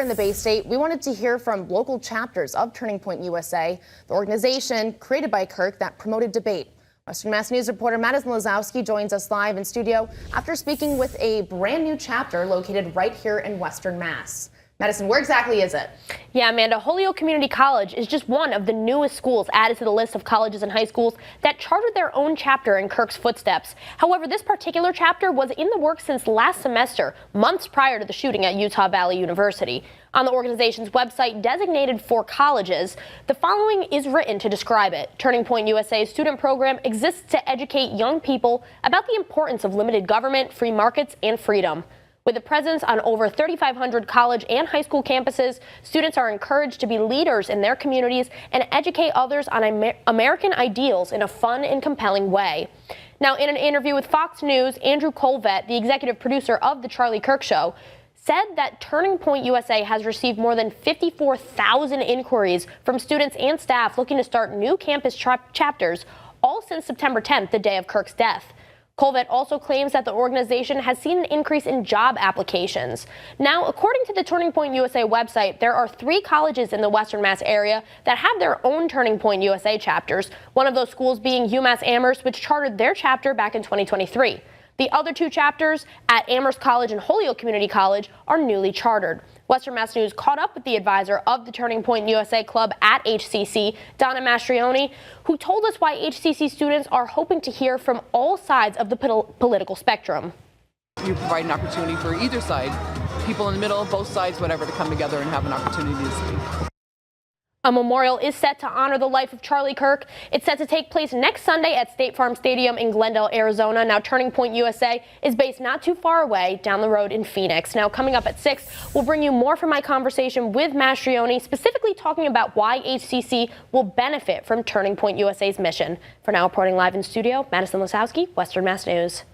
In the Bay State, we wanted to hear from local chapters of Turning Point USA, the organization created by Kirk that promoted debate. Western Mass News reporter Madison Lazowski joins us live in studio after speaking with a brand new chapter located right here in Western Mass. Madison, where exactly is it? Yeah, Amanda, Holyoke Community College is just one of the newest schools added to the list of colleges and high schools that chartered their own chapter in Kirk's footsteps. However, this particular chapter was in the works since last semester, months prior to the shooting at Utah Valley University. On the organization's website designated for colleges, the following is written to describe it. Turning Point USA's student program exists to educate young people about the importance of limited government, free markets, and freedom. With a presence on over 3,500 college and high school campuses, students are encouraged to be leaders in their communities and educate others on American ideals in a fun and compelling way. Now, in an interview with Fox News, Andrew Colvett, the executive producer of The Charlie Kirk Show, said that Turning Point USA has received more than 54,000 inquiries from students and staff looking to start new campus chapters, all since September 10th, the day of Kirk's death. Colvett also claims that the organization has seen an increase in job applications. Now, according to the Turning Point USA website, there are 3 colleges in the Western Mass area that have their own Turning Point USA chapters, one of those schools being UMass Amherst, which chartered their chapter back in 2023. The other 2 chapters at Amherst College and Holyoke Community College are newly chartered. Western Mass News caught up with the advisor of the Turning Point USA Club at HCC, Donna Mastrioni, who told us why HCC students are hoping to hear from all sides of the political spectrum. You provide an opportunity for either side, people in the middle, both sides, whatever, to come together and have an opportunity to speak. A memorial is set to honor the life of Charlie Kirk. It's set to take place next Sunday at State Farm Stadium in Glendale, Arizona. Now, Turning Point USA is based not too far away down the road in Phoenix. Now, coming up at 6, we'll bring you more from my conversation with Mastrioni, specifically talking about why HCC will benefit from Turning Point USA's mission. For now, reporting live in studio, Madison Lazowski, Western Mass News.